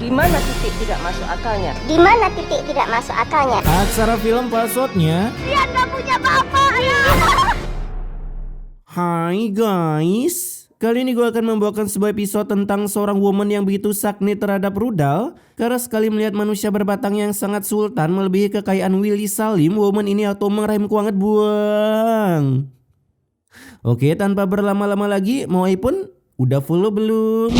Di mana titik tidak masuk akalnya? Di mana titik tidak masuk akalnya? Aksara film passwordnya. Dia nggak punya bapak ya. Hai guys, kali ini gue akan membawakan sebuah episode tentang seorang woman yang begitu sakni terhadap rudal. Karena sekali melihat manusia berbatang yang sangat sultan melebihi kekayaan Willy Salim, woman ini atau mengrem kuanget buang. Oke, tanpa berlama-lama lagi, mau pun udah follow belum?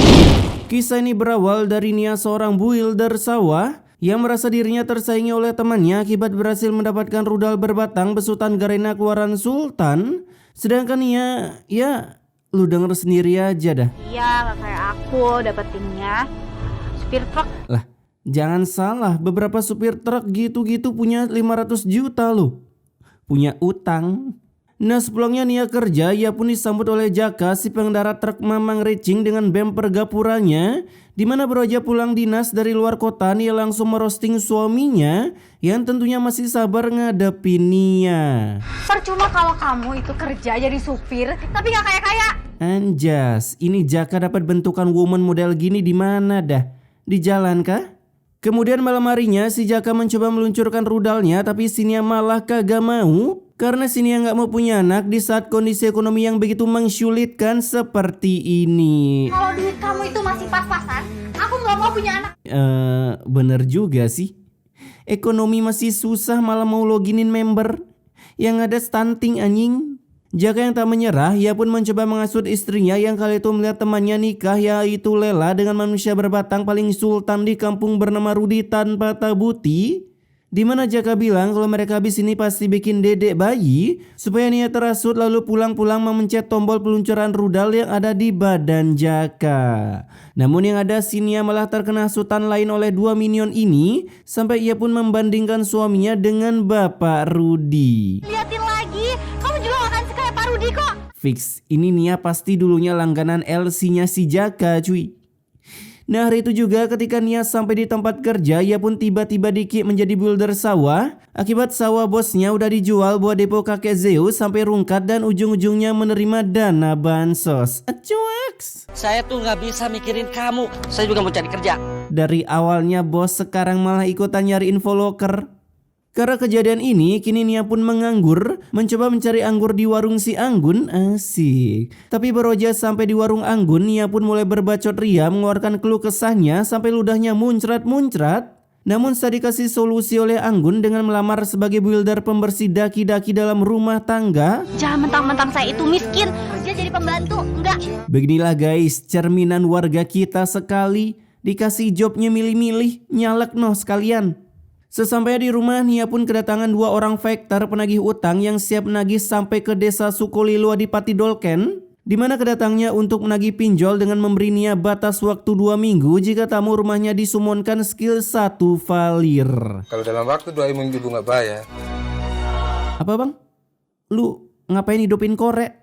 Kisah ini berawal dari Nia, seorang builder sawah yang merasa dirinya tersaingi oleh temannya akibat berhasil mendapatkan rudal berbatang besutan Garena keluaran Sultan. Sedangkan Nia, ya lu denger sendiri aja dah. Iya, gak kayak aku dapetinnya supir truk. Lah, jangan salah, beberapa supir truk gitu-gitu punya 500 juta loh. Punya utang. Nah, sepulangnya Nia kerja, ia pun disambut oleh Jaka, si pengendara truk Mamang Ricing dengan bemper gapuranya. Dimana baru aja pulang dinas dari luar kota, Nia langsung merosting suaminya yang tentunya masih sabar ngadepin Nia. Percuma kalau kamu itu kerja jadi supir, tapi gak kaya-kaya. Anjas, ini Jaka dapat bentukan woman model gini di mana dah? Di jalan kah? Kemudian malam harinya si Jaka mencoba meluncurkan rudalnya, tapi si Nia malah kagak mau. Karena si Nia gak mau punya anak di saat kondisi ekonomi yang begitu mensulitkan seperti ini. Kalau duit kamu itu masih pas-pasan, aku gak mau punya anak. Bener juga sih. Ekonomi masih susah malah mau loginin member. Yang ada stunting anjing. Jaka yang tak menyerah, ia pun mencoba mengasut istrinya yang kali itu melihat temannya nikah, yaitu Lela dengan manusia berbatang paling sultan di kampung bernama Rudi tanpa tabuti. Dimana Jaka bilang kalau mereka habis ini pasti bikin dedek bayi, supaya Nia terasut lalu pulang-pulang memencet tombol peluncuran rudal yang ada di badan Jaka. Namun yang ada si Nia malah terkena hasutan lain oleh dua minion ini, sampai ia pun membandingkan suaminya dengan Bapak Rudi. Liatin lagi, kamu juga gak akan sekaya Pak Rudi kok. Fix, ini Nia pasti dulunya langganan LC-nya si Jaka cuy. Nah, hari itu juga ketika Nia sampai di tempat kerja, ia pun tiba-tiba dikik menjadi builder sawah. Akibat sawah bosnya udah dijual buat depo kakek Zeus sampai rungkat dan ujung-ujungnya menerima dana bansos. Acuaks. Saya tuh nggak bisa mikirin kamu. Saya juga mau cari kerja. Dari awalnya bos, sekarang malah ikutan nyari info loker. Karena kejadian ini, kini Nia pun menganggur, mencoba mencari anggur di warung si Anggun. Asik. Tapi baru aja sampai di warung Anggun, Nia pun mulai berbacot ria mengeluarkan keluh kesahnya sampai ludahnya muncrat-muncrat. Namun saat dikasih solusi oleh Anggun dengan melamar sebagai builder pembersih daki-daki dalam rumah tangga. Jangan mentang-mentang saya itu miskin, kerja jadi pembantu, enggak. Beginilah guys, cerminan warga kita sekali. Dikasih jobnya milih-milih, nyalek noh sekalian. Sesampainya di rumah, Nia pun kedatangan dua orang faktor penagih utang yang siap menagih sampai ke desa Sukolilo di Pati Dolken, di mana kedatangnya untuk menagih pinjol dengan memberi Nia batas waktu 2 minggu jika tamu rumahnya disumonkan skill 1 valir. Kalau dalam waktu 2 minggu nggak bayar. Apa bang? Lu ngapain hidupin korek?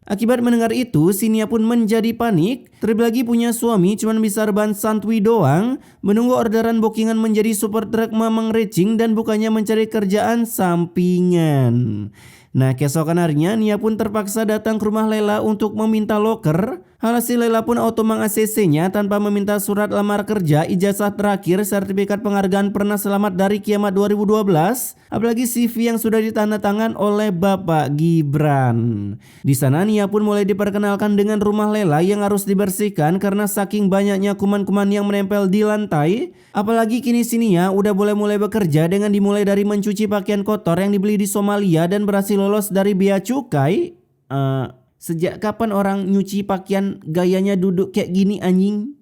Akibat mendengar itu, si Nia pun menjadi panik. Terlebih lagi punya suami cuman bisa rebahan santuy doang, menunggu orderan bookingan menjadi super truk Mamang Ricing dan bukannya mencari kerjaan sampingan. Nah, keesokan harinya Nia pun terpaksa datang ke rumah Lela untuk meminta loker. Hasil Lela pun auto meng-ACC-nya tanpa meminta surat lamar kerja, ijazah terakhir, sertifikat penghargaan pernah selamat dari kiamat 2012, apalagi CV yang sudah ditandatangan oleh Bapak Gibran. Di sana Nia pun mulai diperkenalkan dengan rumah Lela yang harus dibersihkan karena saking banyaknya kuman-kuman yang menempel di lantai. Apalagi kini si Nia udah mulai bekerja dengan dimulai dari mencuci pakaian kotor yang dibeli di Somalia dan berhasil lolos dari bea cukai. Sejak kapan orang nyuci pakaian gayanya duduk kayak gini anjing?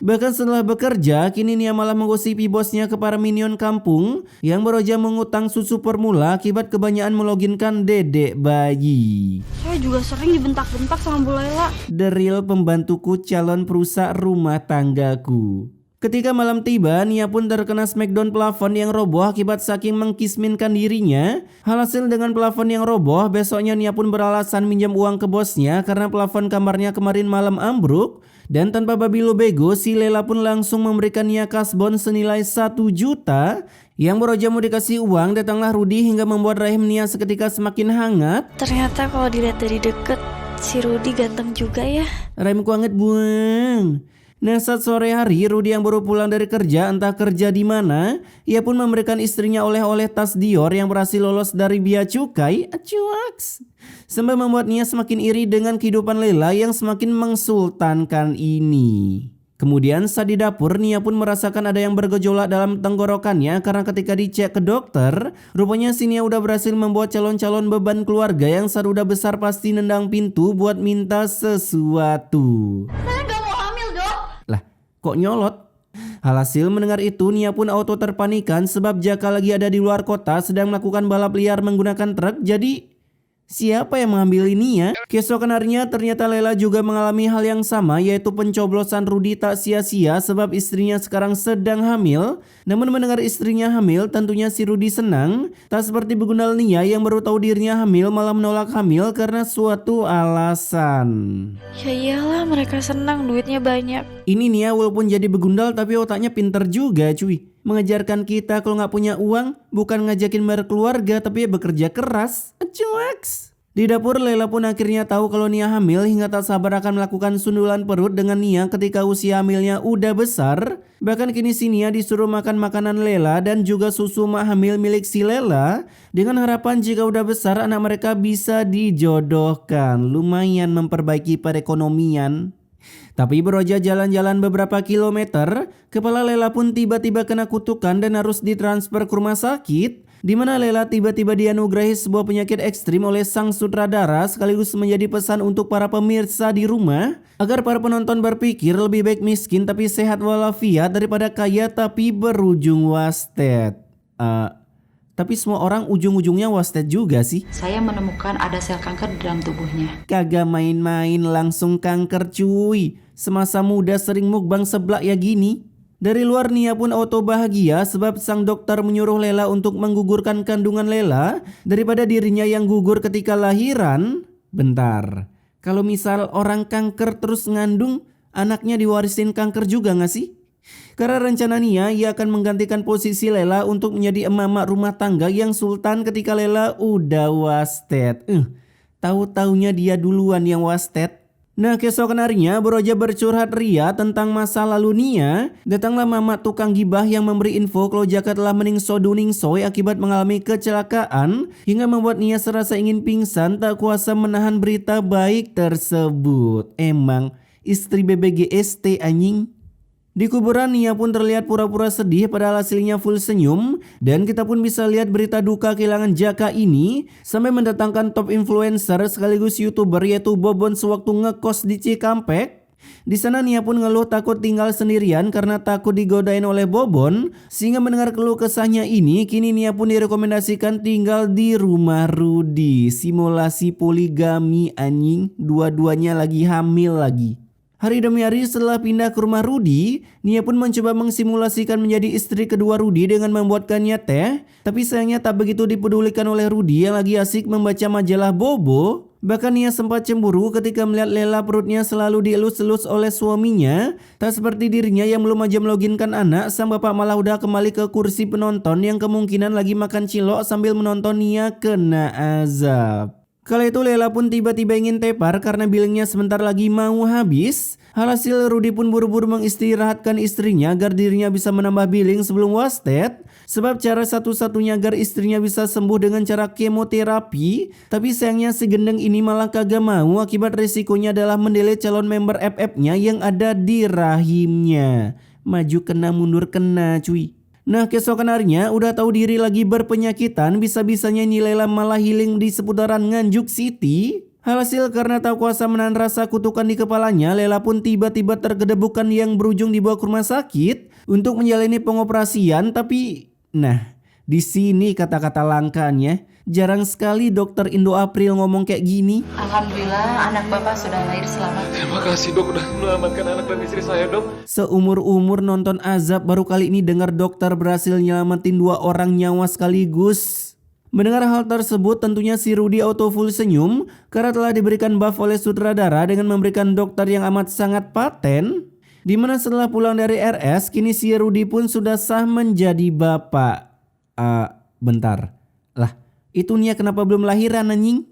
Bahkan setelah bekerja, kini Nia malah menggosipi bosnya ke para minion kampung yang baru aja mengutang susu formula akibat kebanyakan meloginkan dedek bayi. Saya juga sering dibentak-bentak sama Bu Lela. The real pembantuku calon perusak rumah tanggaku. Ketika malam tiba, Nia pun terkena smackdown plafon yang roboh akibat saking mengkisminkan dirinya. Hasil dengan plafon yang roboh, besoknya Nia pun beralasan minjam uang ke bosnya karena plafon kamarnya kemarin malam ambruk. Dan tanpa babi lo bego, si Lela pun langsung memberikan Nia kasbon senilai 1 juta. Yang baru aja mau dikasih uang, datanglah Rudi hingga membuat rahim Nia seketika semakin hangat. Ternyata kalau dilihat dari deket, si Rudi ganteng juga ya. Rahimku hangat buang. Nah, saat sore hari, Rudy yang baru pulang dari kerja, entah kerja di mana, ia pun memberikan istrinya oleh-oleh tas Dior yang berhasil lolos dari bea cukai. Acuaks. Sampai membuat Nia semakin iri dengan kehidupan Lela yang semakin mengsultankan ini. Kemudian saat di dapur, Nia pun merasakan ada yang bergejolak dalam tenggorokannya karena ketika dicek ke dokter, rupanya si Nia udah berhasil membuat calon-calon beban keluarga yang saat udah besar pasti nendang pintu buat minta sesuatu. Saya nggak mau hamil, Dok. Lah, kok nyolot? Alhasil mendengar itu, Nia pun auto terpanikan sebab Jaka lagi ada di luar kota sedang melakukan balap liar menggunakan truk. Jadi siapa yang mengambil ini ya? Keesokan harinya ternyata Lela juga mengalami hal yang sama, yaitu pencoblosan Rudy tak sia-sia sebab istrinya sekarang sedang hamil. Namun mendengar istrinya hamil, tentunya si Rudy senang. Tak seperti begundal Nia yang baru tahu dirinya hamil malah menolak hamil karena suatu alasan. Ya iyalah, mereka senang, duitnya banyak. Ini Nia walaupun jadi begundal tapi otaknya pinter juga cuy. Mengajarkan kita kalau nggak punya uang bukan ngajakin berkeluarga tapi ya bekerja keras. Cuaks. Di dapur Lela pun akhirnya tahu kalau Nia hamil hingga tak sabar akan melakukan sundulan perut dengan Nia ketika usia hamilnya udah besar. Bahkan kini si Nia disuruh makan makanan Lela dan juga susu mak hamil milik si Lela dengan harapan jika udah besar anak mereka bisa dijodohkan. Lumayan memperbaiki perekonomian. Tapi beroja jalan-jalan beberapa kilometer, kepala Lela pun tiba-tiba kena kutukan dan harus ditransfer ke rumah sakit, di mana Lela tiba-tiba dianugerahi sebuah penyakit ekstrim oleh sang sutradara sekaligus menjadi pesan untuk para pemirsa di rumah agar para penonton berpikir lebih baik miskin tapi sehat walafiat daripada kaya tapi berujung wasted. Tapi semua orang ujung-ujungnya wasted juga sih. Saya menemukan ada sel kanker di dalam tubuhnya. Kagak main-main langsung kanker cuy. Semasa muda sering mukbang seblak ya gini. Dari luar Nia pun auto bahagia sebab sang dokter menyuruh Lela untuk menggugurkan kandungan Lela daripada dirinya yang gugur ketika lahiran. Bentar, kalau misal orang kanker terus ngandung, anaknya diwarisin kanker juga gak sih? Karena rencana Nia, ia akan menggantikan posisi Lela untuk menjadi emak-emak rumah tangga yang sultan ketika Lela udah wasted. Tahu-taunya dia duluan yang wasted. Nah, keesokan harinya beroja bercurhat ria tentang masa lalu Nia. Datanglah mama tukang gibah yang memberi info kalau Jaka telah meningso duningsoy akibat mengalami kecelakaan hingga membuat Nia serasa ingin pingsan tak kuasa menahan berita baik tersebut. Emang istri BBGST anjing. Di kuburan Nia pun terlihat pura-pura sedih padahal hasilnya full senyum. Dan kita pun bisa lihat berita duka kehilangan Jaka ini sampai mendatangkan top influencer sekaligus YouTuber yaitu Bobon sewaktu ngekos di Cikampek. Di sana Nia pun ngeluh takut tinggal sendirian karena takut digodain oleh Bobon. Sehingga mendengar keluh kesahnya ini, kini Nia pun direkomendasikan tinggal di rumah Rudy. Simulasi poligami anjing, dua-duanya lagi hamil lagi. Hari demi hari setelah pindah ke rumah Rudy, Nia pun mencoba mengsimulasikan menjadi istri kedua Rudy dengan membuatkannya teh. Tapi sayangnya tak begitu dipedulikan oleh Rudy yang lagi asik membaca majalah Bobo. Bahkan Nia sempat cemburu ketika melihat Lela perutnya selalu dielus-elus oleh suaminya. Tak seperti dirinya yang belum aja meloginkan anak, sang bapak malah udah kembali ke kursi penonton yang kemungkinan lagi makan cilok sambil menonton Nia kena azab. Kala itu Lela pun tiba-tiba ingin tepar karena billingnya sebentar lagi mau habis. Alhasil Rudy pun buru-buru mengistirahatkan istrinya agar dirinya bisa menambah billing sebelum wasted. Sebab cara satu-satunya agar istrinya bisa sembuh dengan cara kemoterapi. Tapi sayangnya si gendeng ini malah kagak mau akibat resikonya adalah mendelete calon member FF-nya yang ada di rahimnya. Maju kena mundur kena cuy. Nah, keesokan harinya udah tahu diri lagi berpenyakitan, bisa-bisanya ini Lela malah healing di seputaran Nganjuk City. Hasil karena tak kuasa menahan rasa kutukan di kepalanya, Lela pun tiba-tiba tergedebukan yang berujung dibawa ke rumah sakit untuk menjalani pengoperasian. Tapi, nah, di sini kata-kata langkanya. Jarang sekali dokter Indo April ngomong kayak gini. Alhamdulillah anak bapak sudah lahir selamat. Terima kasih dok udah menyelamatkan anak dan istri saya dok. Seumur-umur nonton azab baru kali ini dengar dokter berhasil nyelamatin 2 orang nyawa sekaligus. Mendengar hal tersebut tentunya si Rudy auto full senyum karena telah diberikan buff oleh sutradara dengan memberikan dokter yang amat sangat paten. Dimana setelah pulang dari RS kini si Rudy pun sudah sah menjadi bapak. Bentar. Lah, itu Nia kenapa belum lahiran anjing?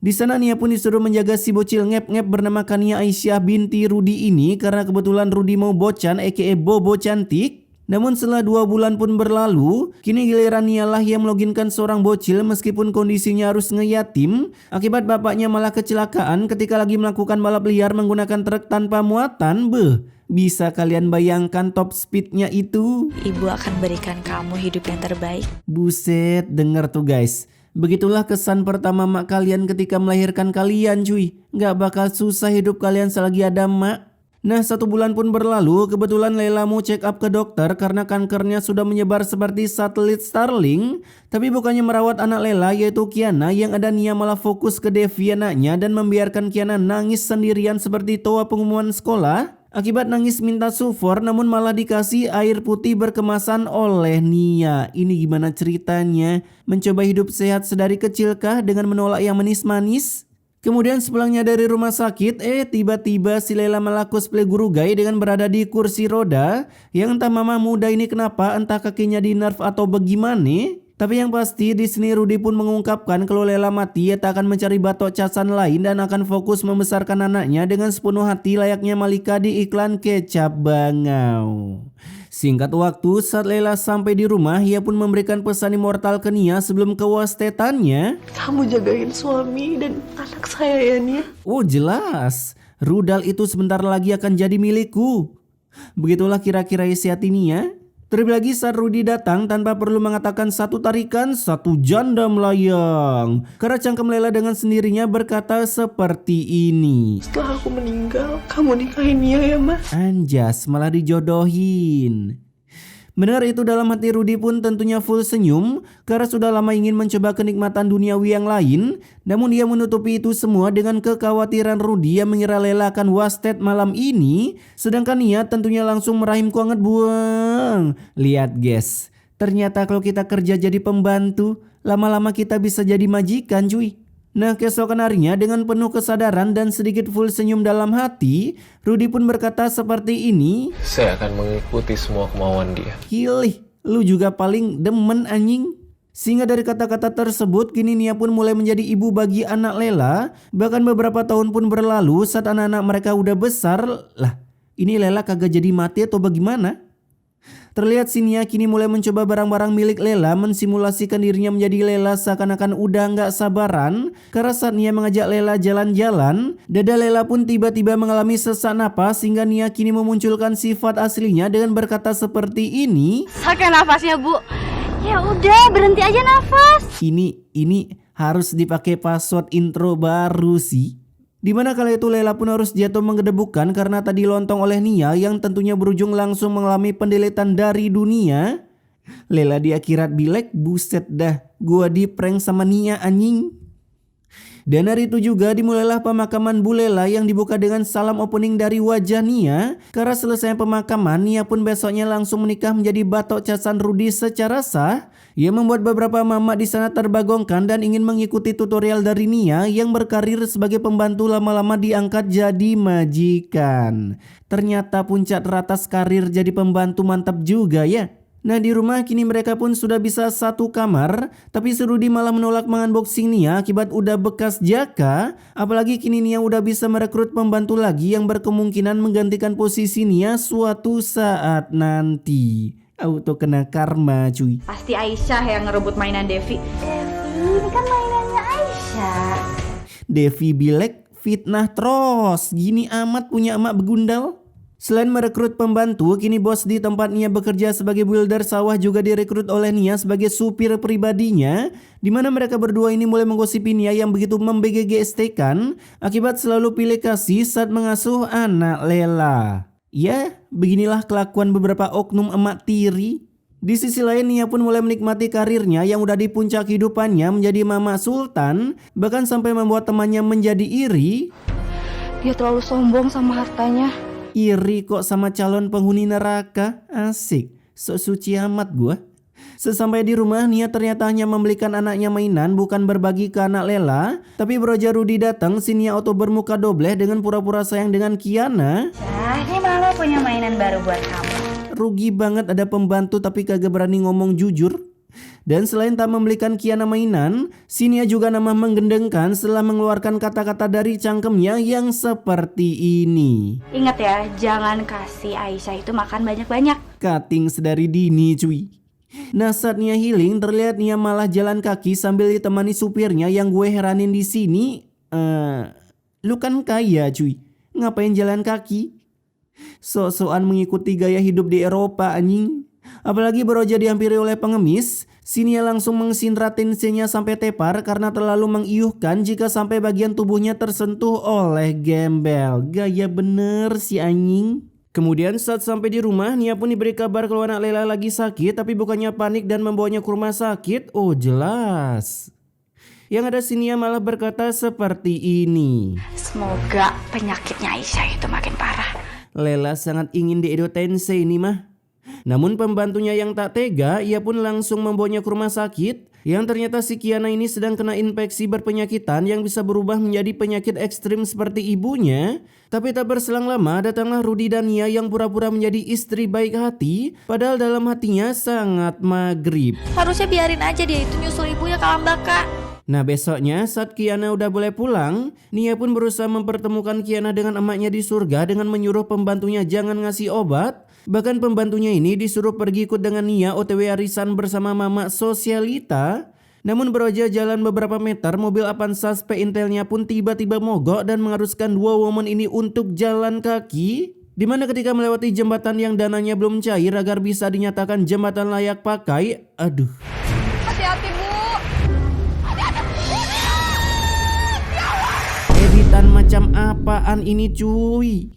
Di sana Nia pun disuruh menjaga si bocil ngep-ngep bernama Kania Aisyah binti Rudi ini karena kebetulan Rudi mau bocan aka Bobo cantik. Namun setelah 2 bulan pun berlalu, kini giliran Nia lah yang meloginkan seorang bocil meskipun kondisinya harus ngeyatim akibat bapaknya malah kecelakaan ketika lagi melakukan balap liar menggunakan truk tanpa muatan. Bisa kalian bayangkan top speednya itu? Ibu akan berikan kamu hidup yang terbaik. Buset, denger tuh guys. Begitulah kesan pertama mak kalian ketika melahirkan kalian cuy. Gak bakal susah hidup kalian selagi ada mak. Nah 1 bulan pun berlalu, kebetulan Lela mau check up ke dokter karena kankernya sudah menyebar seperti satelit Starlink. Tapi bukannya merawat anak Lela yaitu Kiana, yang ada Nia malah fokus ke Devi anaknya dan membiarkan Kiana nangis sendirian seperti toa pengumuman sekolah. Akibat nangis minta sufor namun malah dikasih air putih berkemasan oleh Nia. Ini gimana ceritanya? Mencoba hidup sehat sedari kecilkah dengan menolak yang manis-manis? Kemudian sepulangnya dari rumah sakit, tiba-tiba si Lela malah cosplay guru gai dengan berada di kursi roda. Yang entah mama muda ini kenapa, entah kakinya di nerf atau bagaimana. Tapi yang pasti di sini Rudi pun mengungkapkan kalau Lela mati ia tak akan mencari batok casan lain dan akan fokus membesarkan anaknya dengan sepenuh hati layaknya Malika di iklan kecap bangau. Singkat waktu saat Lela sampai di rumah, ia pun memberikan pesan immortal ke Nia sebelum kewastetannya. Kamu jagain suami dan anak saya ya Nia. Oh jelas, rudal itu sebentar lagi akan jadi milikku. Begitulah kira-kira isi hati Nia. Terlebih lagi saat Rudi datang tanpa perlu mengatakan satu tarikan, satu janda melayang. Karena cangkem Lela dengan sendirinya berkata seperti ini. Setelah aku meninggal, kamu nikahin Nia ya Ma? Anjas malah dijodohin. Mendengar itu dalam hati Rudi pun tentunya full senyum karena sudah lama ingin mencoba kenikmatan duniawi yang lain. Namun dia menutupi itu semua dengan kekhawatiran Rudi yang mengira Lela akan wasted malam ini. Sedangkan Nia tentunya langsung merahimku anget buang. Lihat guys, ternyata kalau kita kerja jadi pembantu, lama-lama kita bisa jadi majikan cuy. Nah keesokan harinya dengan penuh kesadaran dan sedikit full senyum dalam hati, Rudi pun berkata seperti ini. Saya akan mengikuti semua kemauan dia. Hilih, lu juga paling demen anjing. Sehingga dari kata-kata tersebut kini Nia pun mulai menjadi ibu bagi anak Lela. Bahkan beberapa tahun pun berlalu saat anak-anak mereka udah besar. Lah ini Lela kagak jadi mati atau bagaimana? Terlihat si Nia kini mulai mencoba barang-barang milik Lela, mensimulasikan dirinya menjadi Lela seakan-akan udah gak sabaran. Karena saat Nia mengajak Lela jalan-jalan, dada Lela pun tiba-tiba mengalami sesak napas sehingga Nia kini memunculkan sifat aslinya dengan berkata seperti ini. Sakit nafasnya Bu. Ya udah berhenti aja nafas. Ini harus dipakai password intro baru sih. Dimana kala itu Lela pun harus jatuh menggedebukkan karena tadi lontong oleh Nia yang tentunya berujung langsung mengalami pendeletan dari dunia. Lela di akhirat bilek, buset dah, gua di prank sama Nia anjing. Dan hari itu juga dimulailah pemakaman Bu Lela yang dibuka dengan salam opening dari wajah Nia. Karena selesai pemakaman, Nia pun besoknya langsung menikah menjadi batok casan Rudi secara sah. Ia membuat beberapa mama di sana terbagongkan dan ingin mengikuti tutorial dari Nia yang berkarir sebagai pembantu lama-lama diangkat jadi majikan. Ternyata puncak teratas karir jadi pembantu mantap juga ya. Nah di rumah kini mereka pun sudah bisa satu kamar. Tapi si Rudi malah menolak mengunboxing Nia akibat udah bekas jaka. Apalagi kini Nia udah bisa merekrut pembantu lagi yang berkemungkinan menggantikan posisi Nia suatu saat nanti. Auto kena karma cuy. Pasti Aisyah yang ngerebut mainan Devi. Ini kan mainannya Aisyah. Devi bilek fitnah terus. Gini amat punya emak begundal. Selain merekrut pembantu, kini bos di tempat Nia bekerja sebagai builder sawah juga direkrut oleh Nia sebagai supir pribadinya. Dimana mereka berdua ini mulai menggosipi Nia yang begitu membGGST-kan akibat selalu pilih kasih saat mengasuh anak Lela. Ya, beginilah kelakuan beberapa oknum emak tiri. Di sisi lain Nia pun mulai menikmati karirnya yang udah di puncak hidupannya menjadi mama sultan. Bahkan sampai membuat temannya menjadi iri. Dia terlalu sombong sama hartanya. Iri kok sama calon penghuni neraka. Asik, sok suci amat gua. Sesampai di rumah Nia ternyata hanya membelikan anaknya mainan, bukan berbagi ke anak Lela. Tapi beroja Rudi datang, si Nia auto bermuka dobleh dengan pura-pura sayang dengan Kiana. Ini Mama punya mainan baru buat kamu. Rugi banget ada pembantu tapi kagak berani ngomong jujur. Dan selain tak membelikan Kiana mainan, si Nia juga namah menggendengkan setelah mengeluarkan kata-kata dari cangkemnya yang seperti ini. Ingat ya, jangan kasih Aisyah itu makan banyak-banyak. Cutting sedari dini cuy. Nah saat Nia healing, terlihat Nia malah jalan kaki sambil ditemani supirnya. Yang gue heranin di sini, lu kan kaya cuy, ngapain jalan kaki? Sok-sokan mengikuti gaya hidup di Eropa anjing. Apalagi Broja dihampiri oleh pengemis, si Nia langsung mengsinrat tensinya sampai tepar karena terlalu mengiuhkan jika sampai bagian tubuhnya tersentuh oleh gembel. Gaya bener si anjing. Kemudian saat sampai di rumah, Nia pun diberi kabar kalau anak Lela lagi sakit, tapi bukannya panik dan membawanya ke rumah sakit. Oh jelas. Yang ada si Nia malah berkata seperti ini. Semoga penyakitnya Aisyah itu makin parah. Lela sangat ingin di Edo Tensei ini mah. Namun pembantunya yang tak tega, ia pun langsung membawanya ke rumah sakit. Yang ternyata si Kiana ini sedang kena infeksi berpenyakitan yang bisa berubah menjadi penyakit ekstrim seperti ibunya. Tapi tak berselang lama datanglah Rudy dan Nia yang pura-pura menjadi istri baik hati, padahal dalam hatinya sangat maghrib. Harusnya biarin aja dia itu nyusul ibunya ke Lambaka. Nah besoknya saat Kiana udah boleh pulang, Nia pun berusaha mempertemukan Kiana dengan emaknya di surga dengan menyuruh pembantunya jangan ngasih obat. Bahkan pembantunya ini disuruh pergi ikut dengan Nia OTW arisan bersama Mama Sosialita. Namun beroja jalan beberapa meter, mobil Avanza Spe Intelnya pun tiba-tiba mogok dan mengharuskan dua woman ini untuk jalan kaki. Dimana ketika melewati jembatan yang dananya belum cair agar bisa dinyatakan jembatan layak pakai. Aduh. Hati-hati, Bu. Editan macam apaan ini cuy?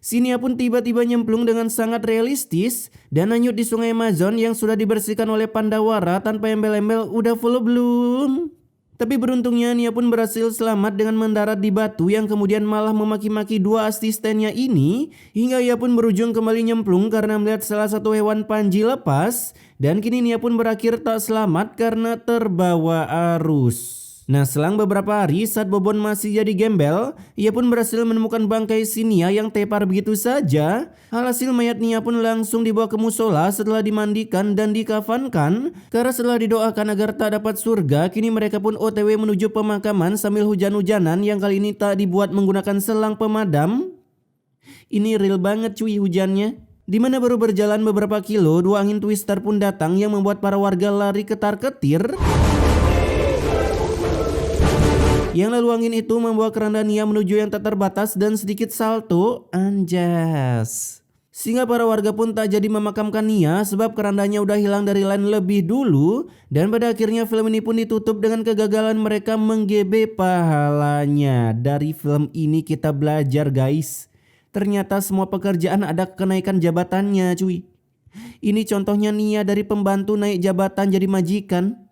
Si Nia pun tiba-tiba nyemplung dengan sangat realistis dan hanyut di sungai Amazon yang sudah dibersihkan oleh Pandawara tanpa embel-embel udah full belum. Tapi beruntungnya Nia pun berhasil selamat dengan mendarat di batu yang kemudian malah memaki-maki dua asistennya ini. Hingga ia pun berujung kembali nyemplung karena melihat salah satu hewan panji lepas. Dan kini Nia pun berakhir tak selamat karena terbawa arus. Nah selang beberapa hari saat Bobon masih jadi gembel, ia pun berhasil menemukan bangkai si Nia yang tepar begitu saja. Alhasil mayat Nia pun langsung dibawa ke musola setelah dimandikan dan dikafankan. Karena setelah didoakan agar tak dapat surga, kini mereka pun OTW menuju pemakaman sambil hujan-hujanan yang kali ini tak dibuat menggunakan selang pemadam. Ini real banget cuy hujannya. Dimana baru berjalan beberapa kilo, dua angin twister pun datang yang membuat para warga lari ketar-ketir. Yang lalu angin itu membawa keranda Nia menuju yang tak terbatas dan sedikit salto, anjas. Sehingga para warga pun tak jadi memakamkan Nia sebab kerandanya udah hilang dari line lebih dulu. Dan pada akhirnya film ini pun ditutup dengan kegagalan mereka menggebe pahalanya. Dari film ini kita belajar guys, ternyata semua pekerjaan ada kenaikan jabatannya cuy. Ini contohnya Nia dari pembantu naik jabatan jadi majikan.